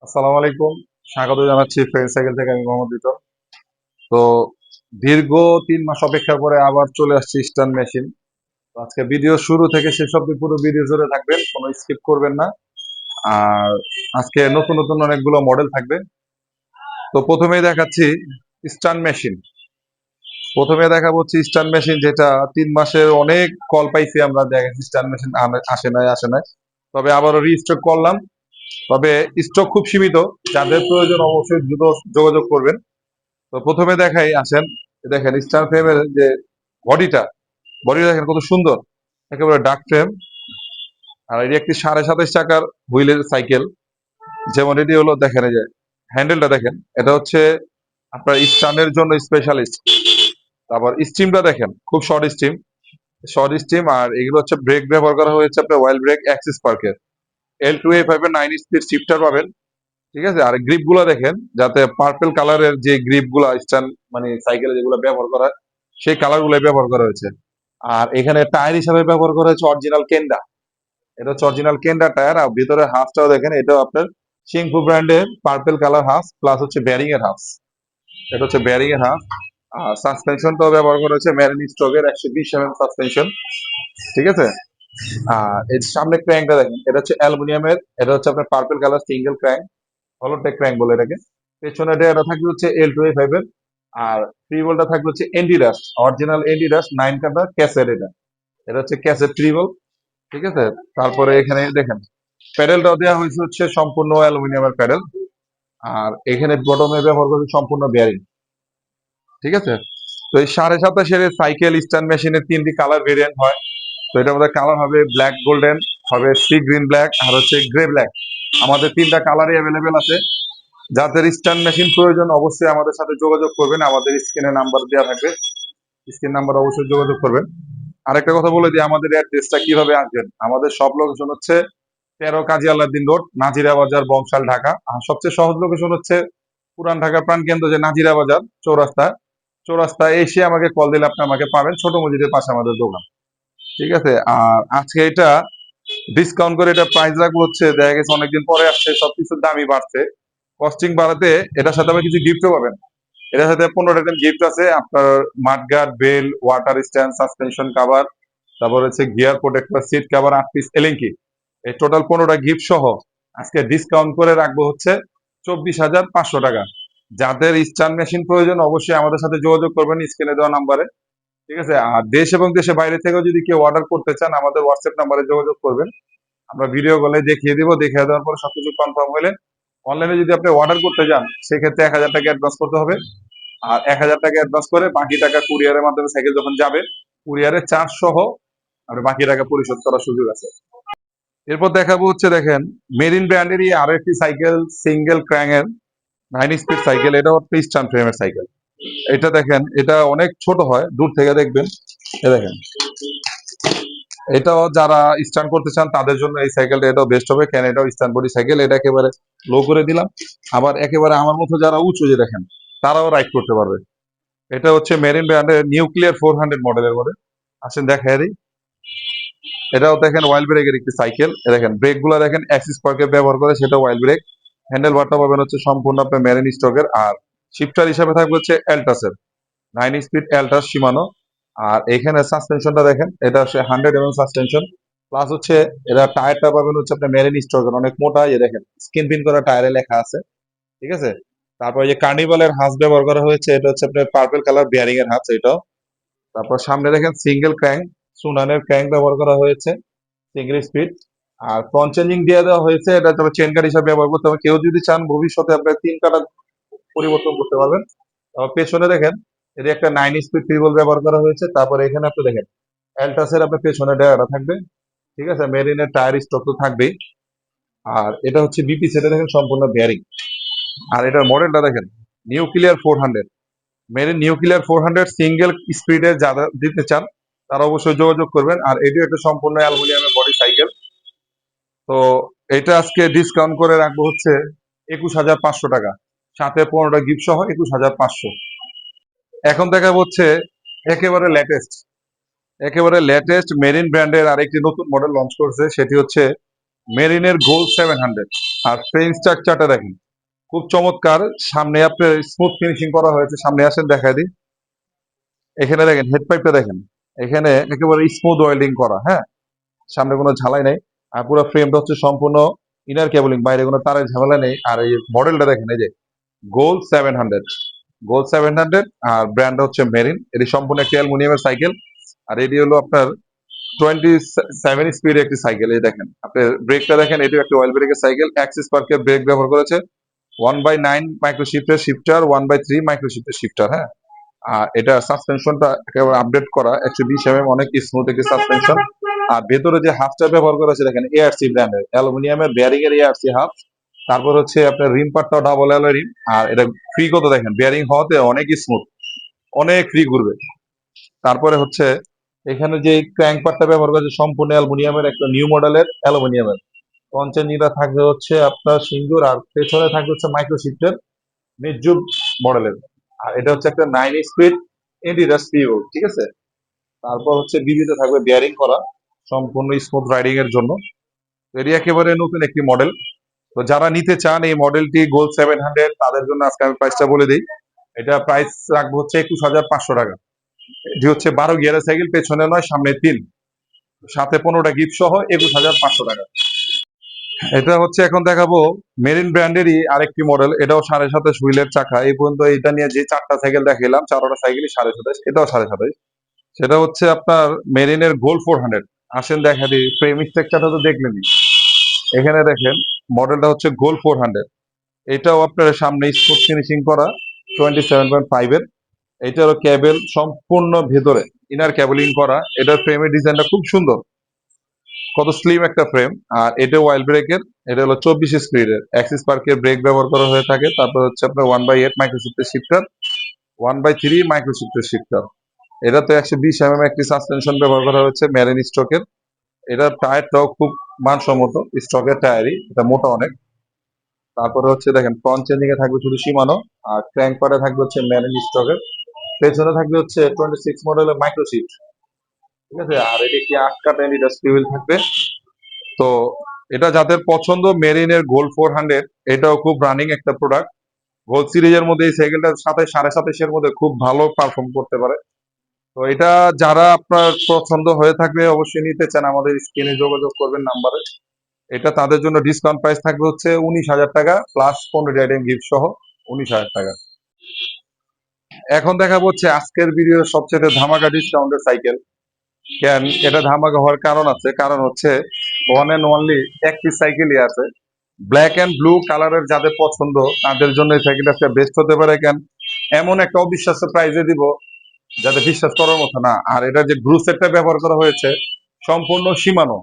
আসসালামু আলাইকুম। স্বাগত জানাচ্ছি ফ্রেন্ড সাইকেল থেকে। আমি মোহাম্মদ রিটন। তো দীর্ঘ 3 মাস অপেক্ষার পরে আবার চলে আসছে ইস্টার্ন মেশিন। তো আজকে ভিডিও শুরু থেকে শেষ অব্দি পুরো ভিডিও জুড়ে থাকবেন, কোনো স্কিপ করবেন না। আর আজকে নতুন নতুন অনেকগুলো মডেল থাকবে। তো প্রথমেই দেখাচ্ছি ইস্টার্ন মেশিন। প্রথমে দেখাবো হচ্ছে ইস্টার্ন মেশিন, যেটা 3 মাসের অনেক কল পাইছি আমরা, দেখেছি ইস্টার্ন মেশিন আসে নাই। তবে আবারও রিস্টক করলাম। তবে স্টক খুব সীমিত, যাদের প্রয়োজন অবশ্যই দ্রুত যোগাযোগ করবেন। তো প্রথমে দেখাই, আসেন। দেখেন স্টার ফ্রেমের যে বডিটা, বডিটা দেখেন কত সুন্দর, একেবারে ডার্ক ফ্রেম। আর এটি একটি 27.5 চাকার হুইলের সাইকেল। যেমন এটি হলো, দেখেন এই যে হ্যান্ডেলটা দেখেন, এটা হচ্ছে আপনার স্টানের জন্য স্পেশালিস্ট। তারপর স্টিমটা দেখেন, খুব শর্ট স্টিম। আর এগুলো হচ্ছে ব্রেক ব্যবহার করা হয়েছে আপনার ওয়াইল ব্রেক অ্যাক্সিস পার্কের L2A5 এর 9 স্পিড শিফটার পাবেন। ঠিক আছে। আর গ্রিপ গুলা দেখেন, যাতে পার্পল কালারের যে গ্রিপ গুলা স্টান মানে সাইকেলে যেগুলো ব্যবহার করা হয়, সেই কালার গুলো ব্যবহার করা হয়েছে। আর এখানে টায়ার হিসাবে ব্যবহার করা হয়েছে অরিজিনাল কেন্ডা। এটা হচ্ছে অরিজিনাল কেন্ডা টায়ার। আর ভিতরে হাঁসটাও দেখেন, এটাও আপনার সিংফু ব্র্যান্ডের পার্পল কালার হাঁস, প্লাস হচ্ছে ব্যারিং এর হাঁস। এটা হচ্ছে ব্যারিং এর হাঁস। আর সাসপেনশনটাও ব্যবহার করা হয়েছে মেরিন স্টকের 120 mm সাসপেনশন। ঠিক আছে। আর এর সামনে ক্র্যাঙ্কটা দেখেন, এটা হচ্ছে অ্যালুমিনিয়ামের, এটা হচ্ছে আপনার purple colour single crank, হলোটেক crank বলে এটাকে। পেছনে এটা থাকবে হচ্ছে L2A5 এর। আর থ্রি বলটা থাকবে হচ্ছে এন্ডিডাস, অরিজিনাল এন্ডিডাস 9 কাটা ক্যাসেট। এটা এটা হচ্ছে ক্যাসেট থ্রি বল। ঠিক আছে। তারপরে এখানে দেখেন প্যাডেলটাও দেওয়া হয়েছে হচ্ছে সম্পূর্ণ অ্যালুমিনিয়ামের প্যাডেল। আর এখানে বটমে ব্যবহার করছে সম্পূর্ণ বেয়ারিং। ঠিক আছে। তো এই 27.5-এর সাইকেল ইস্টার্ন মেশিনের 3টি কালার ভেরিয়েন্ট হয়। তো এটার মধ্যে কালার হবে ব্ল্যাক গোল্ডেন, হবে সি গ্রিন ব্ল্যাক, আর হচ্ছে গ্রে ব্ল্যাক। আমাদের 3টা কালারই অ্যাভেলেবেল আছে। যাদের ইস্টার্ন মেশিন প্রয়োজন অবশ্যই আমাদের সাথে যোগাযোগ করবেন, আমাদের স্ক্রিনে নাম্বার দেওয়া থাকবে, স্ক্রিন নাম্বার অবশ্যই যোগাযোগ করবেন। আরেকটা কথা বলে দিই, আমাদের অ্যাড্রেসটা কিভাবে আসবেন। আমাদের সব লোকেশন হচ্ছে 13 কাজী আলাউদ্দিন রোড, নাজিরা বাজার, বংশাল, ঢাকা। আর সবচেয়ে সহজ লোকেশন হচ্ছে পুরান ঢাকার প্রাণকেন্দ্র যে নাজিরা বাজার চৌরাস্তা, চৌরাস্তায় এসে আমাকে কল দিলে আপনি আমাকে পাবেন, ছোট মসজিদের পাশে আমাদের দোকান। ঠিক আছে। আর আজকে এটা ডিসকাউন্ট করে এটা প্রাইস রাখবো হচ্ছে, দেখা গেছে অনেকদিন পরে আসছে, সবকিছুর দামই বাড়ছে, কস্টিং বাড়াতে এটার সাথে আবার কিছু গিফটও পাবেন। এটার সাথে 15টা গিফট আছে আপনার: mudguard, bell, water stand, suspension cover, তারপর হচ্ছে gear protector, seat cover, 8 piece এলিঙ্কি। এই টোটাল 15টা গিফট সহ আজকে ডিসকাউন্ট করে রাখবো হচ্ছে 24,500 টাকা। যাদের স্টান মেশিন প্রয়োজন অবশ্যই আমাদের সাথে যোগাযোগ করবেন স্ক্রিনে দেওয়া নাম্বারে। ঠিক আছে। আর দেশ এবং দেশের বাইরে থেকেও যদি কেউ অর্ডার করতে চান আমাদের হোয়াটসঅ্যাপ নাম্বারে যোগাযোগ করবেন। আমরা ভিডিও কলে দেখিয়ে দিব, দেখিয়ে দেওয়ার পরে সবকিছু কনফার্ম হলে অনলাইনে যদি আপনি অর্ডার করতে যান সেক্ষেত্রে 1,000 টাকা অ্যাডভান্স করতে হবে। আর 1,000 টাকা অ্যাডভান্স করে বাকি টাকা কুরিয়ারের মাধ্যমে সাইকেল যখন যাবে, কুরিয়ারের চার্জ সহ আপনি বাকি টাকা পরিশোধ করার সুযোগ আছে। এরপর দেখাবো হচ্ছে, দেখেন মেরিন ব্র্যান্ডেরই আরো একটি সাইকেল, সিঙ্গেল ক্র্যাঙ্কের 9 স্পিড সাইকেল। এটাও হচ্ছে ইস্টার্ন ফ্রেমের সাইকেল। এটা দেখেন, এটা অনেক ছোট হয়, দূর থেকে দেখবেন। এ দেখেন, এটাও যারা স্টান্ট করতে চান তাদের জন্য এই সাইকেলটা এটাও বেস্ট হবে, কেন এটাও স্টান্ট বডি সাইকেল। এটা একেবারে লো করে দিলাম। আবার একেবারে আমার মতো যারা উঁচু, যে দেখেন, তারাও রাইড করতে পারবে। এটা হচ্ছে মেরিন ব্র্যান্ডের নিউক্লিয়ার 400 মডেলের মধ্যে। আসেন দেখাই দিই। এটাও দেখেন ওয়াইল ব্রেকের একটি সাইকেল। দেখেন ব্রেক গুলা দেখেন অ্যাক্সিস পার্কে ব্যবহার করে, সেটা ওয়াইল ব্রেক। হ্যান্ডেল বারটা পাবেন হচ্ছে সম্পূর্ণ আপনার মেরিন স্টকের। আর শিফটার হিসাবে থাকবে হচ্ছে অ্যালটাসের 9 স্পিড অ্যালটাস সীমানো। আর এখানে সাসপেনশনটা দেখেন, এটা হচ্ছে 100 mm সাসপেনশন। প্লাস হচ্ছে এটা টায়ারটা পাবেন হচ্ছে আপনার মেরিন স্টকের, অনেক মোটা। এই দেখেন স্কিন পিন করা টায়ারে লেখা আছে। ঠিক আছে। তারপর এই যে কার্নিভালের হাঁস ব্যবহার করা হয়েছে, এটা হচ্ছে আপনার পার্পল কালার বিয়ারিং এর হাঁস এটাও। তারপর সামনে দেখেন সিঙ্গেল ক্র্যাঙ্ক, সুনানের ক্র্যাঙ্ক ব্যবহার করা হয়েছে, সিঙ্গেল স্পিড। আর ফ্রন্ট চেঞ্জিং দিয়ে দেওয়া হয়েছে, এটা তবে চেন কাট হিসাবে ব্যবহার করতে হবে। কেউ যদি চান ভবিষ্যতে আপনার 3 কাটা পরিবর্তন করতে পারবেন। তারপর পেছনে দেখেন, এটা একটা 9 স্পিড টিউবওয়েল ব্যবহার করা হয়েছে। তারপরে এখানে আপনি দেখেন অ্যালটাসের আপনার পেছনে ডায়াটা থাকবে। ঠিক আছে। মেরিনের টায়ার স্টক তো থাকবেই। আর এটা হচ্ছে বিপি সেটা দেখেন সম্পূর্ণ বেয়ারিং। আর এটার মডেলটা দেখেন নিউক্লিয়ার 400। মেরিন নিউক্লিয়ার 400 সিঙ্গেল স্পিডে যারা দিতে চান তারা অবশ্যই যোগাযোগ করবেন। আর এটি একটা সম্পূর্ণ অ্যালুমিনিয়ামের বডি সাইকেল। তো এটা আজকে ডিসকাউন্ট করে রাখবো হচ্ছে 21,500 টাকা, সাথে 15টা গিফট সহ 21,500। এখন দেখা হচ্ছে একেবারে লেটেস্ট, একেবারে লেটেস্ট মেরিন ব্র্যান্ডের আরেকটি নতুন মডেল লঞ্চ করছে, সেটি হচ্ছে মেরিনের গোল্ড 700। আর ফ্রেম স্ট্রাকচারটা দেখেন খুব চমৎকার। সামনে আপনার স্মুথ ফিনিশিং করা হয়েছে। সামনে আসেন দেখাই দিই। এখানে দেখেন হেড পাইপটা দেখেন, এখানে একেবারে স্মুথ ওয়েল্ডিং করা, হ্যাঁ, সামনে কোনো ঝালাই নেই। আর পুরো ফ্রেমটা হচ্ছে সম্পূর্ণ ইনার কেবলিং, বাইরে কোনো তারের ঝামেলা নেই। আর এই মডেলটা দেখেন, এই যে গোল্ড 700, গোল্ড 700। আর ব্র্যান্ড হচ্ছে মেরিন। এটি সম্পূর্ণ একটি অ্যালুমিনিয়ামের সাইকেল। আর এটি হলো আপনার 27 স্পিড একটি সাইকেল। এই দেখেন আপনি ব্রেকটা দেখেন, এটিও একটি অয়েল ব্রেকের সাইকেল। অ্যাক্সিস পার্কের ব্রেক ব্যবহার করেছে। 1/9 মাইক্রোশিফটের শিফটার, 1/3 মাইক্রোশিফটের শিফটার, হ্যাঁ। আর এটা সাসপেনশনটা একেবারে আপডেট করা, 120 অনেক স্মুথ একটি সাসপেনশন। আর ভেতরে যে হাফটা ব্যবহার করা হয়েছে দেখেন এআরসি ব্র্যান্ডের অ্যালুমিনিয়ামের বেয়ারিং এর এআরসি হাফ। তারপর হচ্ছে আপনার রিম পাটটাও ডাবল অ্যালয় রিম। আর এটা ফ্রি কত দেখেন, বেয়ারিং হওয়াতে অনেক স্মুথ, অনেক ফ্রি ঘুরবে। তারপরে হচ্ছে এখানে যে ক্র্যাঙ্ক পাটটা ব্যবহার করেছে সম্পূর্ণ অ্যালুমিনিয়ামের, একটা নিউ মডেলের অ্যালুমিনিয়ামের। পঞ্চেঞ্জিটা থাকবে হচ্ছে আপনার সিঙ্গুর, আর পেছনে থাকবে হচ্ছে মাইক্রোশিফটের মিডজুব মডেলের। আর এটা হচ্ছে একটা 9 স্পিড এন্ডিরাস পিও, ঠিক আছে। তারপর হচ্ছে বিবিতে থাকবে বিয়ারিং করা, সম্পূর্ণ স্মুথ রাইডিং এর জন্য। এটি একেবারে নতুন একটি মডেল। তো যারা নিতে চান এই মডেলটি গোল্ড 700, তাদের জন্য আজকে আমি প্রাইসটা বলে দিই। এটা প্রাইস রাখবো হচ্ছে 21,500 টাকা। এটি হচ্ছে 12 গিয়ারের সাইকেল, পেছনে 9 সামনে 3, সাথে 15টা গিফট সহ 21,500 টাকা। এটা হচ্ছে এখন দেখাবো মেরিন ব্র্যান্ডেরই আরেকটি মডেল। এটাও 27.5 হুইলের চাকা। এই পর্যন্ত এটা নিয়ে যে 4টা সাইকেল দেখালাম, 4টা সাইকেলই 27.5, এটাও 27.5। সেটা হচ্ছে আপনার মেরিনের গোল্ড 400। আসেন দেখা দিই, ফ্রেম স্ট্রাকচারটা তো দেখলেনই। এখানে দেখেন মডেলটা হচ্ছে গোল্ড 400। এটাও আপনার সামনে স্পোর্ট ফিনিশিং করা, 27.5 এর। এটারও ক্যাবেল সম্পূর্ণ ভেতরে ইনার ক্যাবেলিং করা। এটার ফ্রেমের ডিজাইনটা খুব সুন্দর, কত স্লিম একটা ফ্রেম। আর এটা অয়েল ব্রেকের, এটা হলো 24 স্পিডের অ্যাক্সিস পার্কের ব্রেক ব্যবহার করা হয়ে থাকে। তারপর হচ্ছে আপনার 1/8 মাইক্রোশিফটের শিফটার, 1/3 মাইক্রোশিফটের শিফটার। এটাতে 120 একটি সাসপেনশন ব্যবহার করা হয়েছে মেরিন স্টকের। এটার টায়ারটাও খুব মানসম্মত স্টকের টায়ারই, এটা মোটা অনেক। তারপরে হচ্ছে দেখেন ফ্রন্ট চেঞ্জিং এ থাকবে শুধু সীমানো। আর ক্র্যাঙ্ক পারে থাকবে হচ্ছে মেরিন স্টকের। পেছনে থাকবে হচ্ছে 26 মডেলের মাইক্রোশিফট, ঠিক আছে। আর এটি একটি 8 কাটা ইন্ডাস্ট্রি হুইল থাকবে। তো এটা যাদের পছন্দ মেরিনের গোল্ড 400, এটাও খুব রানিং একটা প্রোডাক্ট। গোল্ড সিরিজের মধ্যে এই সাইকেলটা 27.5 মধ্যে খুব ভালো পারফর্ম করতে পারে। তো এটা যারা আপনার পছন্দ হয়ে থাকবে, অবশ্যই নিতে চান, আমাদের স্ক্রিনে যোগাযোগ করবেন নাম্বারে। এটা তাদের জন্য ডিসকাউন্ট প্রাইস থাকবে হচ্ছে 19,000 টাকা প্লাস 15 আইটেম গিফট সহ 19,000 টাকা। এখন দেখাবো হচ্ছে আজকের ভিডিওর সবচেয়ে ধামাকা ডিসকাউন্টের সাইকেল। কেন এটা ধামাকা হওয়ার কারণ আছে, কারণ হচ্ছে ওয়ান অ্যান্ড অনলি একটি সাইকেলই আছে ব্ল্যাক অ্যান্ড ব্লু কালারের। যাদের পছন্দ তাদের জন্য এই সাইকেলটা বেস্ট হতে পারে। কেন এমন একটা অবিশ্বাস্য প্রাইজে দিব যাতে বিশ্বাস করার মতো না। আর এটা যে গ্রু সেটটা ব্যবহার করা হয়েছে সম্পূর্ণ সীমানো।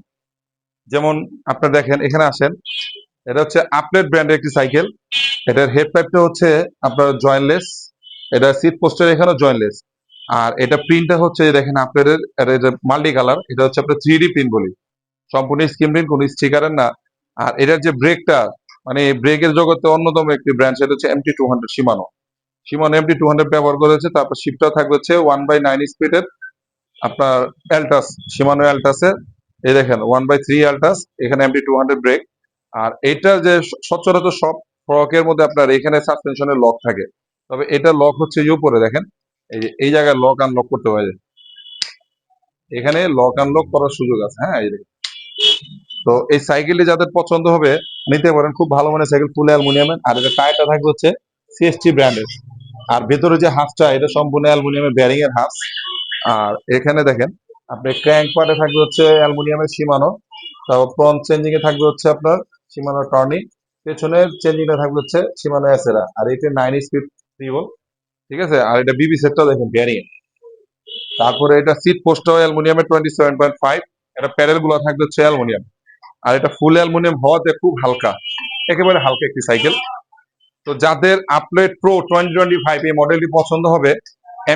যেমন আপনি দেখেন, এখানে আসেন, এটা হচ্ছে আপলেট ব্র্যান্ডের একটি সাইকেল। এটার হেড পাইপটা হচ্ছে আপনার জয়েন্টলেস, এটা সিট পোস্টের এখানেও জয়েন্টলেস। আর এটা প্রিন্টটা হচ্ছে দেখেন আপনাদের, এটা মাল্টি কালার, এটা হচ্ছে আপনার 3D প্রিন্ট বলি, সম্পূর্ণ স্ক্রিন প্রিন্ট, কোনো স্টিকারের না। আর এটার যে ব্রেকটা, মানে ব্রেকের জগতে অন্যতম একটি ব্র্যান্ড, সেটা হচ্ছে MT200 সীমানো। সীমানো MT200 ব্যবহার করেছে। তারপর শিফটটা থাকবে হচ্ছে 1/9 স্পিডের আপনার অ্যালটাস, সীমানো অ্যালটাসের। এই দেখেন 1/3 অ্যালটাস, এখানে MT200 ব্রেক। আর এটা যে সচরাচর সব ফ্রকের মধ্যে আপনার এখানে সাসপেনশনের লক থাকে, তবে এটা লক হচ্ছে এই উপরে দেখেন, এই যে এই জায়গায় লক আনলক করতে পারে, এখানে লক আনলক করার সুযোগ আছে, হ্যাঁ এই দেখেন। তো এই সাইকেলটি যাদের পছন্দ হবে নিতে পারেন, খুব ভালো মানের সাইকেল, ফুল অ্যালুমিনিয়ামের। আর এটা টায়ারটা থাকবে হচ্ছে CST ব্র্যান্ডের। আর ভেতরে যে হাঁসটা, এটা সম্পূর্ণ অ্যালুমিনিয়ামের বেয়ারিং এর হাঁস। আর এখানে দেখেন আপনি ক্র্যাঙ্ক পার্টে থাকবে হচ্ছে অ্যালুমিনিয়ামের সীমানো। তারপর ফ্রন্ট চেঞ্জিং এ থাকবে হচ্ছে আপনার সীমানো টর্নি। পেছনের চেঞ্জিং এ থাকবে হচ্ছে সীমানো এসেরা। আর এটা 9 স্পিড রিভল, ঠিক আছে। আর এটা বিবি সেটটাও দেখেন বেয়ারিং। তারপরে এটা সিট পোস্টটাও অ্যালুমিনিয়ামের 27.5। এটা প্যাডেল গুলো থাকবে হচ্ছে অ্যালুমিনিয়াম। আর এটা ফুল অ্যালুমিনিয়াম হওয়াতে খুব হালকা, একেবারে হালকা একটি সাইকেল। তো যাদের আপলেট প্রো 2025 এই মডেলটি পছন্দ হবে,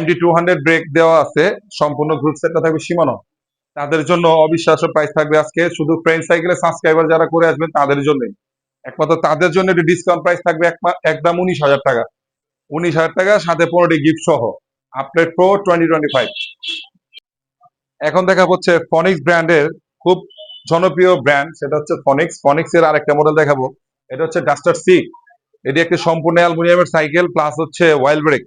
MT200 ব্রেক দেওয়া আছে, সম্পূর্ণ গ্রুপ সেটটা থাকবে সীমানো, তাদের জন্য অবিশ্বাস্য প্রাইস থাকবে আজকে। শুধু ফ্রেন্ড সাইকেলের সাবস্ক্রাইবার যারা করে আসবেন তাদের জন্যই, একমাত্র তাদের জন্য একটি ডিসকাউন্ট প্রাইস থাকবে একদম 19,000 টাকা। 19,000 টাকা সাথে 15টি গিফট সহ আপলেট প্রো 2025। এখন দেখা হচ্ছে ফনিক্স ব্র্যান্ডের খুব জনপ্রিয় ব্র্যান্ড, সেটা হচ্ছে ফনিক্স। ফনিক্স এর আরেকটা মডেল দেখাবো, এটা হচ্ছে ডাস্টার সি। এটি একটি সম্পূর্ণ অ্যালুমিনিয়ামের সাইকেল প্লাস হচ্ছে ওয়াইল ব্রেক।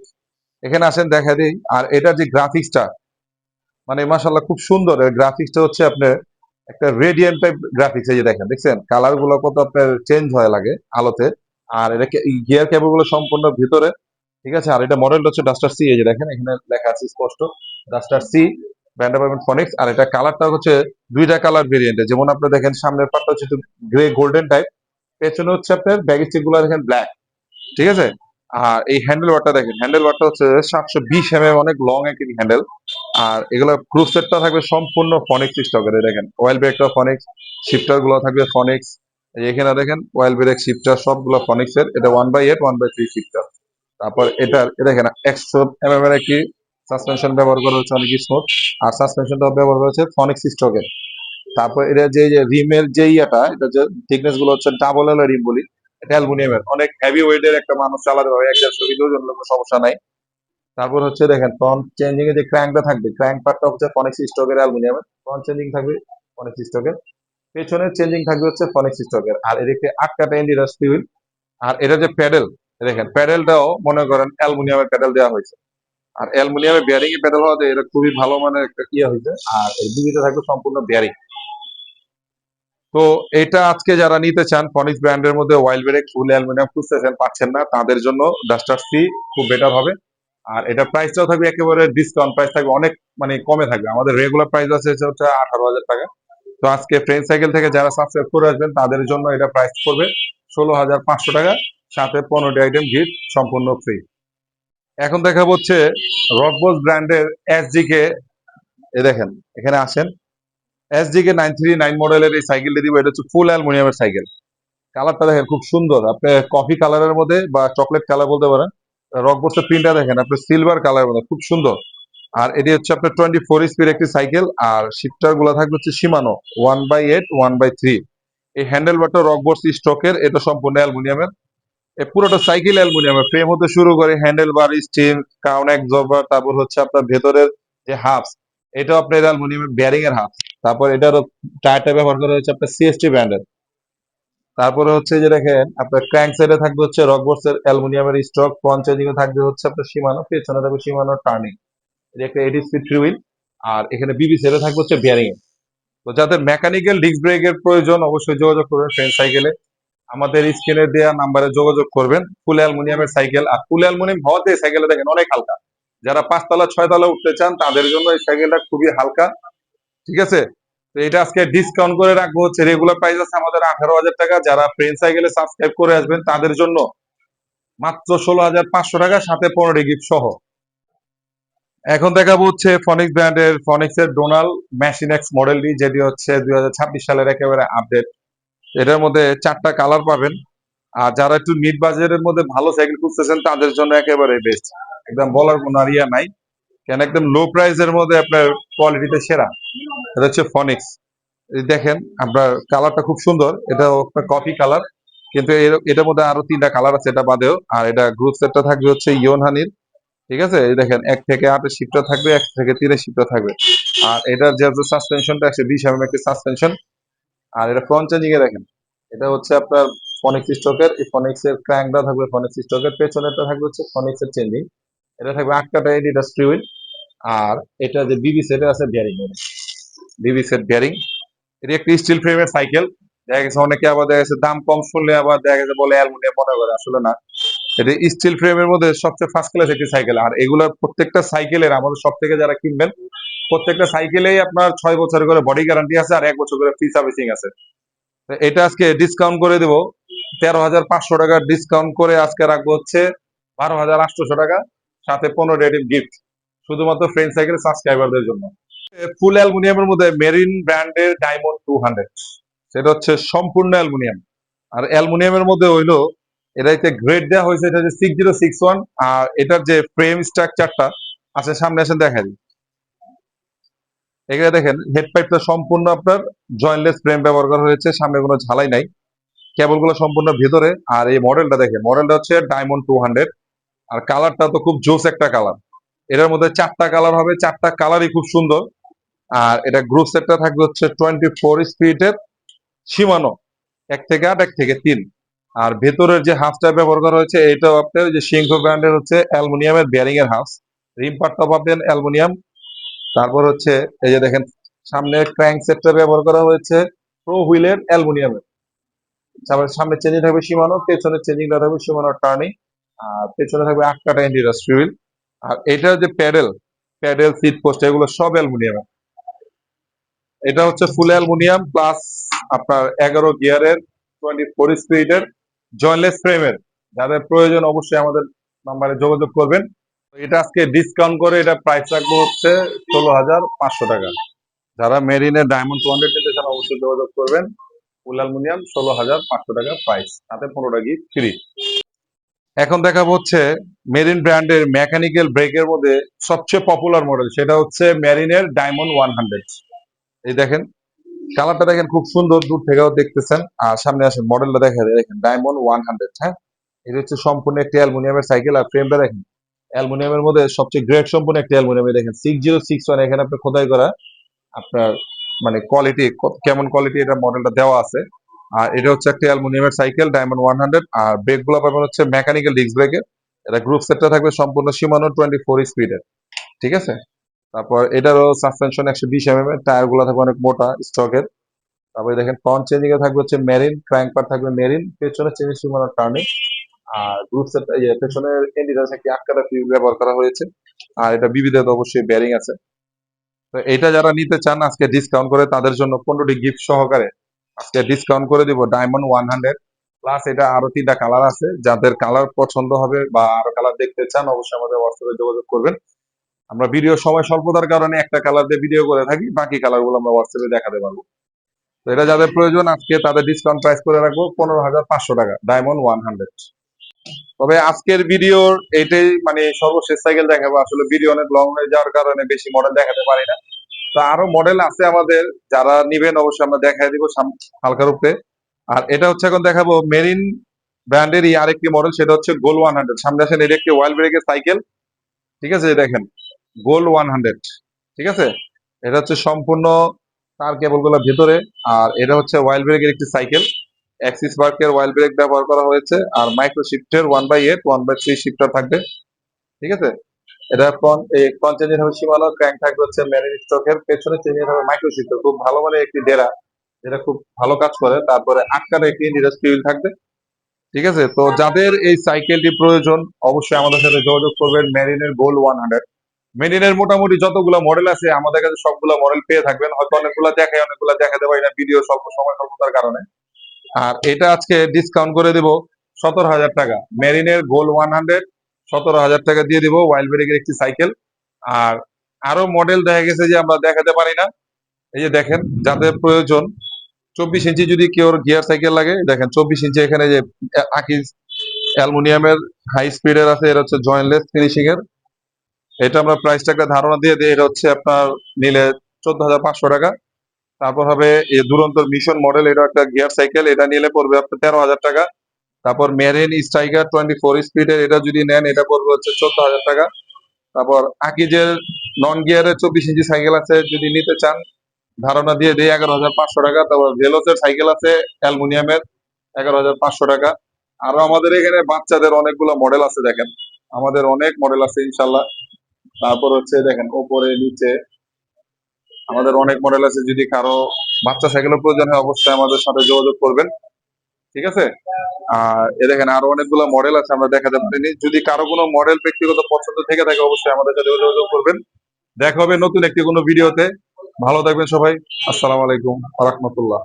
এখানে আসেন দেখা দিই। আর এটার যে গ্রাফিক্সটা, মানে মাশাআল্লাহ খুব সুন্দর। এর গ্রাফিক্সটা হচ্ছে আপনার একটা রেডিয়ান্ট টাইপ গ্রাফিক্স। এই যে দেখেন, দেখছেন কালার গুলো কত আপনার চেঞ্জ হয় লাগে আলোতে। আর এটা গিয়ার কেবল গুলো সম্পূর্ণ ভিতরে, ঠিক আছে। আর এটা মডেলটা হচ্ছে ডাস্টার সি। এই যে দেখেন এখানে লেখা আছে স্পষ্ট, ডাস্টার সি, ব্র্যান্ড পাবেন ফনিক্স। আর এটা কালারটা হচ্ছে দুইটা কালার ভেরিয়েন্টে। যেমন আপনি দেখেন সামনের পার্টটা হচ্ছে গ্রে গোল্ডেন টাইপ, পেছনে হচ্ছে আপনার ব্যাগি স্টিক গুলো দেখেন ব্ল্যাক, ঠিক আছে। আর এই হ্যান্ডেল বারটা দেখেন, হ্যান্ডেল বারটা হচ্ছে 720 অনেক লং একটি হ্যান্ডেল। আর এগুলো গ্রুপ সেটটা থাকবে সম্পূর্ণ ফনিক্স স্টকের। দেখেন অয়েল ব্রেকটা ফনিক্স, শিফটার গুলো থাকবে ফনিক্স। এখানে দেখেন অয়েল ব্রেক, শিফটার সবগুলো ফনিক্স এর। এটা 1/8 1/3 শিফটার। তারপর এটার দেখেন 100 mm এর একটি সাসপেনশন ব্যবহার করা হচ্ছে, অনেক স্মুথ। আর সাসপেনশনটা ব্যবহার করা হচ্ছে ফনিক্স স্টকের। তারপর এটা যে রিমের যে ইয়াটা, এটা যে থিকনেস গুলো হচ্ছে ডাবল এল রিম বলি, এটা অ্যালুমিনিয়ামের। অনেক হেভি ওয়েটের একটা মানুষ চালাতে পারবে, 1-1.5 কিলো ওজন, কোনো সমস্যা নাই। তারপর হচ্ছে দেখেন ফ্রন্ট চেঞ্জিং এ যে ক্র্যাঙ্কটা থাকবে, ক্র্যাঙ্ক পার্টটা হচ্ছে ফনিক্স স্টকের অ্যালুমিনিয়ামের। ফ্রন্ট চেঞ্জিং থাকবে ফনিক্স স্টকের, পেছনের চেঞ্জিং থাকবে হচ্ছে ফনিক্স স্টকের। আর এদিকে 8 কাটা ইন্ডিরাস হুইল। আর এটা যে প্যাডেল, দেখেন প্যাডেলটাও মনে করেন অ্যালুমিনিয়ামের প্যাডেল দেওয়া হয়েছে। আর অ্যালুমিনিয়ামের বেয়ারিং এ প্যাডেল হওয়াতে এটা খুবই ভালো মানের একটা ইয়ে হয়েছে। আর এই ডিবিতে থাকবে সম্পূর্ণ বেয়ারিং। তো এটা আজকে যারা নিতে চান ফনিক্স ব্র্যান্ডের মধ্যে ওয়াইল ব্রেক ফুল অ্যালুমিনিয়াম খুঁজতেছেন, পাচ্ছেন না, তাদের জন্য ডাস্টার সি খুব বেটার হবে। আর এটা প্রাইসটাও থাকবে একেবারে ডিসকাউন্ট প্রাইস থাকবে, অনেক মানে কমে থাকবে। আমাদের রেগুলার প্রাইস আছে হচ্ছে 18,000 টাকা। তো আজকে ফ্রেন্ড সাইকেল থেকে যারা সাবস্ক্রাইব করে আসবেন তাদের জন্য এটা প্রাইস পড়বে 16,500 টাকা, সাথে 15টি আইটেম গিফট সম্পূর্ণ ফ্রি। এখন দেখা হচ্ছে রকবস ব্র্যান্ডের এসজি কে। দেখেন এখানে আসেন, এসজি কে 939 মডেলের এই সাইকেলটি দিব। এটা হচ্ছে ফুল অ্যালুমিনিয়ামের সাইকেল। কালারটা দেখেন খুব সুন্দর, আপনি কফি কালারের মধ্যে বা চকলেট কালার বলতে পারেন। রকবসের প্রিন্টটা দেখেন আপনি সিলভার কালারের মধ্যে, খুব সুন্দর। আর এটি হচ্ছে আপনার 24 স্পিড একটি সাইকেল। আর শিফটার গুলো থাকবে হচ্ছে সীমানো 1/8 1/3। এই হ্যান্ডেল বারটা রকবস স্টকের, এটা সম্পূর্ণ অ্যালুমিনিয়ামের। এই পুরোটা সাইকেল অ্যালুমিনিয়ামের, ফ্রেম হতে শুরু করে হ্যান্ডেল বার, স্টিম, ক্রাউন এক্সজবার, তারপর হচ্ছে আপনার ভেতরের যে হাফস, এটা আপনার অ্যালুমিনিয়ামের বেয়ারিং এর হাফ। তারপর এটারও টায়ারটা ব্যবহার করা হয়েছে আপনার সিএসটি ব্র্যান্ডের। তারপরে হচ্ছে যে দেখেন আপনার ক্র্যাঙ্ক সাইডে থাকবে হচ্ছে রকবস এর অ্যালুমিনিয়ামের স্টক। ফ্রন্ট চেঞ্জিং এ থাকবে হচ্ছে আপনার সীমানো, পেছনে থাকবে সীমানো টার্নিং। এটা একটা 80 স্পিড হুইল। আর এখানে বিবি সাইডে থাকবে হচ্ছে বেয়ারিং এ। তো যাদের মেকানিক্যাল ডিস্ক ব্রেকের প্রয়োজন অবশ্যই যোগাযোগ করবেন ফ্রেন্ড সাইকেলে। আমাদের স্ক্রিনে দেওয়া নাম্বারে যোগাযোগ করবেন। ফুল অ্যালুমিনিয়ামের সাইকেল। আর ফুল অ্যালুমিনিয়াম হওয়াতে সাইকেলটা দেখেন অনেক হালকা। যারা 5 তলা 6 তলা উঠতে চান তাদের জন্য এই সাইকেলটা খুবই হালকা, ঠিক আছে। তো এটা আজকে ডিসকাউন্ট করে রাখবো হচ্ছে, রেগুলার প্রাইস আছে আমাদের 18,000 টাকা। যারা ফ্রেন্ড সাইকেলে সাবস্ক্রাইব করে আসবেন তাদের জন্য মাত্র 16,500 টাকা, সাথে 15টি গিফট সহ। এখন দেখাবো হচ্ছে ফনিক্স ব্র্যান্ডের ফনিক্স এর ডোনাল মেশিন এক্স মডেলটি, যেটি হচ্ছে 2026 সালের একেবারে আপডেট। এটার মধ্যে 4টা কালার পাবেন। আর যারা একটু মিড বাজেটের মধ্যে ভালো সাইকেল খুঁজতেছেন তাদের জন্য একেবারে বেস্ট, একদম বলার কোনো আর ইয়া নাই। কেন একদম লো প্রাইসের মধ্যে আপনার কোয়ালিটিতে সেরা, এটা হচ্ছে ফনিক্স। এই দেখেন আপনার কালারটা খুব সুন্দর, এটা আপনার কফি কালার। কিন্তু এটার মধ্যে আরো 3টা কালার আছে এটা বাদেও। আর এটা গ্রুপ সেটটা থাকবে হচ্ছে ইয়োনহানির, ঠিক আছে। এই দেখেন 1 থেকে 8 শিফটার থাকবে, 1 থেকে 3 শিফটার থাকবে। আর এটার যে সাসপেনশনটা 120 একটি সাসপেনশন। আর এটা ফ্রন্ট চেঞ্জিং এ দেখেন, এটা হচ্ছে আপনার ফনিক্স স্টকের। এই ফনিক্স এর ক্র্যাঙ্কটা থাকবে ফনিক্স স্টকের, পেছনেরটা থাকবে হচ্ছে ফনিক্স এর চেঞ্জিং। এটা থাকবে 8 কাটা এডিডাস হুইল। আর এটা যে বিবি সেটে আছে বিয়ারিং, বিবি সেট বিয়ারিং। এটি একটি স্টিল ফ্রেমের সাইকেল। দেখা গেছে অনেকে আবার দেখা গেছে দাম কম শুনলে আবার দেখা গেছে বলে অ্যালুমিনিয়াম মনে করে, আসলে না। এটা স্টিল ফ্রেমের মধ্যে সবচেয়ে ফার্স্ট ক্লাস একটি সাইকেল। আর এগুলোর প্রত্যেকটা সাইকেলের আমাদের সব থেকে যারা কিনবেন, প্রত্যেকটা সাইকেলেই আপনার 6 বছর করে বডি গ্যারান্টি আছে আর 1 বছর করে ফ্রি সার্ভিসিং আছে। তো এটা আজকে ডিসকাউন্ট করে দেবো 13,500 টাকা ডিসকাউন্ট করে আজকে রাখবো হচ্ছে 12,800 টাকা, সাথে 15 গিফট শুধুমাত্র ফ্রেন্ড সাইকেল সাবস্ক্রাইবারদের জন্য। ফুল অ্যালুমিনিয়ামের মধ্যে মেরিন ব্র্যান্ডের ডায়মন্ড 200, সেটা হচ্ছে সম্পূর্ণ অ্যালুমিনিয়াম। আর অ্যালুমিনিয়ামের মধ্যে হইলো এটাতে গ্রেড দেওয়া হয়েছে, এটা যে 6061। আর এটার যে ফ্রেম স্ট্রাকচারটা আছে, সামনে এসে দেখা দিই। এখানে দেখেন হেড পাইপটা সম্পূর্ণ আপনার জয়েন্টলেস ফ্রেম ব্যবহার করা হয়েছে, সামনে কোনো ঝালাই নাই, কেবল গুলো সম্পূর্ণ ভেতরে। আর এই মডেলটা দেখেন, মডেলটা হচ্ছে ডায়মন্ড 200। আর কালারটা তো খুব জোস একটা কালার। এটার মধ্যে 4টা কালার হবে, 4টা কালারই খুব সুন্দর। আর এটা গ্রুপ সেটটা থাকবে হচ্ছে 24 স্পিডের সীমানো, 1 থেকে 8 1 থেকে 3। আর ভেতরের যে হাফটা ব্যবহার করা হয়েছে এটাও আপনার যে সিংহ ব্র্যান্ডের হচ্ছে অ্যালুমিনিয়ামের বেয়ারিং এর হাফ, রিম পার্টটা পাবেন অ্যালুমিনিয়াম। তারপর হচ্ছে এই যে দেখেন সামনে ক্র্যাঙ্ক সেটটা ব্যবহার করা হয়েছে প্রো হুইলের অ্যালুমিনিয়ামের। সামনে চেঞ্জিং থাকবে সীমানো, পেছনে চেঞ্জিংটা থাকবে সীমানো টার্নি, আর পেছনে থাকবে 8 কাটা ইন্ডিরাস হুইল। আর এটার যে প্যাডেল, সিট পোস্ট এগুলো সব অ্যালুমিনিয়ামের। এটা হচ্ছে ফুল অ্যালুমিনিয়াম প্লাস আপনার 11 গিয়ারের 24 স্পিডের জয়েন্টলেস ফ্রেমের। যাদের প্রয়োজন অবশ্যই আমাদের নাম্বারে যোগাযোগ করবেন। এটা আজকে ডিসকাউন্ট করে এটা প্রাইস রাখবো হচ্ছে 16,500 টাকা। যারা মেরিনের ডায়মন্ড 200 নিতে চান অবশ্যই যোগাযোগ করবেন। ফুল অ্যালুমিনিয়াম 16,500 টাকা প্রাইস, তাতে 15টা গিফট ফ্রি। এখন দেখাবো হচ্ছে মেরিন ব্র্যান্ডের মেকানিক্যাল ব্রেকের মধ্যে সবচেয়ে পপুলার মডেল, সেটা হচ্ছে মেরিনের ডায়মন্ড 100। এই দেখেন কালারটা দেখেন খুব সুন্দর, দূর থেকেও দেখতেছেন। আর সামনে আসেন মডেলটা দেখা যায়, দেখেন ডায়মন্ড 100। হ্যাঁ, এটা হচ্ছে সম্পূর্ণ একটি অ্যালুমিনিয়ামের সাইকেল। আর ফ্রেমটা দেখেন অ্যালুমিনিয়ামের মধ্যে সবচেয়ে গ্রেড সম্পূর্ণ একটি অ্যালুমিনিয়ামে, দেখেন 6061 এখানে আপনার খোদাই করা আপনার মানে কোয়ালিটি, কেমন কোয়ালিটি এটা মডেলটা দেওয়া আছে। আর এটা হচ্ছে একটা অ্যালুমিনিয়ামের সাইকেল ডায়মন্ড 100। আর ব্রেক গুলো পাবেন হচ্ছে মেকানিক্যাল ডিস্ক ব্রেকের। এটা গ্রুপ সেটটা থাকবে সম্পূর্ণ সীমানো 24 স্পিডের, ঠিক আছে। তারপর এটারও সাসপেনশন 120 এর, টায়ার গুলো থাকবে অনেক মোটা স্টকের। তারপরে দেখেন ফ্রন্ট চেঞ্জিং এ থাকবে হচ্ছে মেরিন, ক্র্যাঙ্ক পার থাকবে মেরিন, পেছনে চেঞ্জিং সীমানো টার্নিং। আর গ্রুপ সেট পেছনের ইন্ডিকেটর একটি 8 কাটা ফিউজ ব্যবহার করা হয়েছে। আর এটা বিবিধ অবশ্যই বেয়ারিং আছে। তো এটা যারা নিতে চান আজকে ডিসকাউন্ট করে তাদের জন্য 15টি গিফট সহকারে আজকে ডিসকাউন্ট করে দিব ডায়মন্ড 100 প্লাস। এটা আরো 3টা কালার আছে, যাদের কালার পছন্দ হবে বা আরো কালার দেখতে চান অবশ্যই আমাদের হোয়াটসঅ্যাপে যোগাযোগ করবেন। আমরা ভিডিও সময় স্বল্পতার কারণে একটা কালার দিয়ে ভিডিও করে থাকি, বাকি কালার গুলো আমরা হোয়াটসঅ্যাপে দেখাতে পারবো। তো এটা যাদের প্রয়োজন আজকে তাদের ডিসকাউন্ট প্রাইস করে রাখবো 15,500 টাকা ডায়মন্ড 100। তবে আজকের ভিডিওর এইটাই মানে সর্বশেষ সাইকেল দেখাবো, আসলে ভিডিও অনেক লং হয়ে যাওয়ার কারণে বেশি মডেল দেখাতে পারি না। তো আরো মডেল আছে আমাদের, যারা নিবেন অবশ্যই আমরা দেখাই দিব হালকার উপরে। আর এটা হচ্ছে এখন দেখাবো মেরিন ব্র্যান্ডেরই আরেকটি মডেল, সেটা হচ্ছে গোল 100। সামনে আসেন, এটা একটি ওয়াইল্ড ব্রেকের সাইকেল, ঠিক আছে। দেখেন গোল 100, ঠিক আছে। এটা হচ্ছে সম্পূর্ণ তার কেবল গুলো ভেতরে। আর এটা হচ্ছে ওয়াইল্ড ব্রেকের একটি সাইকেল, অ্যাক্সিস বার্কের ওয়াইল্ড ব্রেক ব্যবহার করা হয়েছে। আর মাইক্রো শিফটের 1/8 1/3 শিফটার থাকবে, ঠিক আছে। এটা ফ্রন্ট চেঞ্জিং হবে সীমানো, ক্র্যাঙ্ক থাকবে হচ্ছে মেরিন স্টকের, পেছনে চেঞ্জিং হবে মাইক্রো শিফটার, খুব ভালো মানে একটি ডেরা, যেটা খুব ভালো কাজ করে। তারপরে 8 কাটা একটি নিরাজ টেবিল থাকবে, ঠিক আছে। তো যাদের এই সাইকেলটি প্রয়োজন অবশ্যই আমাদের সাথে যোগাযোগ করবেন। মেরিনের গোল 100, মেরিনের মোটামুটি যতগুলো মডেল আছে আমাদের কাছে সবগুলো মডেল পেয়ে থাকবেন। হয়তো অনেকগুলো দেখাই, অনেকগুলো দেখাতে পারি না ভিডিও স্বল্প সময় স্বল্পতার কারণে। আর এটা আজকে ডিসকাউন্ট করে দিব 17,000 টাকা, মেরিনের গোল 100 17,000 টাকা দিয়ে দিব, ওয়াইল্ড ব্রেকের একটি সাইকেল। আর আরো মডেল দেখা গেছে যে আমরা দেখাতে পারি না। এই যে দেখেন যাদের প্রয়োজন 24 ইঞ্চি যদি কেউ গিয়ার সাইকেল লাগে, দেখেন 24 ইঞ্চি এখানে যে আকিজ অ্যালুমিনিয়ামের হাই স্পিডের আছে, এটা হচ্ছে জয়েন্টলেস ফিনিশিং এর। এটা আমরা প্রাইসটা একটা ধারণা দিয়ে দিই, এটা হচ্ছে আপনার নিলে 14,500 টাকা। তারপর হবে এই দুরন্তর মিশন মডেল, এটা একটা গিয়ার সাইকেল, এটা নিলে পড়বে আপনার 13,000 টাকা। তারপর মেরিন স্ট্রাইকার 24 স্পিডের, এটা যদি নেন এটা পড়বে হচ্ছে 14,000 টাকা। তারপর আকিজের নন গিয়ারের 24 ইঞ্চি সাইকেল আছে, যদি নিতে চান ধারণা দিয়ে দিই 11,500 টাকা। তারপর ভেলোসের সাইকেল আছে অ্যালুমিনিয়ামের, 11,500 টাকা। আরো আমাদের এখানে বাচ্চাদের অনেকগুলো মডেল আছে, দেখেন আমাদের অনেক মডেল আছে ইনশাল্লাহ। তারপর হচ্ছে দেখেন ওপরে নিচে আমাদের অনেক মডেল আছে, যদি কারো বাচ্চা সাইকেলের প্রয়োজন হয় অবশ্যই আমাদের সাথে যোগাযোগ করবেন, ঠিক আছে। আর এ দেখেন আরো অনেকগুলো মডেল আছে আমরা দেখাতে পারিনি, যদি কারো কোনো মডেল ব্যক্তিগত পছন্দ থেকে থাকে অবশ্যই আমাদের সাথে যোগাযোগ করবেন। দেখা হবে নতুন একটি কোনো ভিডিওতে। ভালো থাকবেন সবাই, আসসালামু আলাইকুম ওয়া রাহমাতুল্লাহ।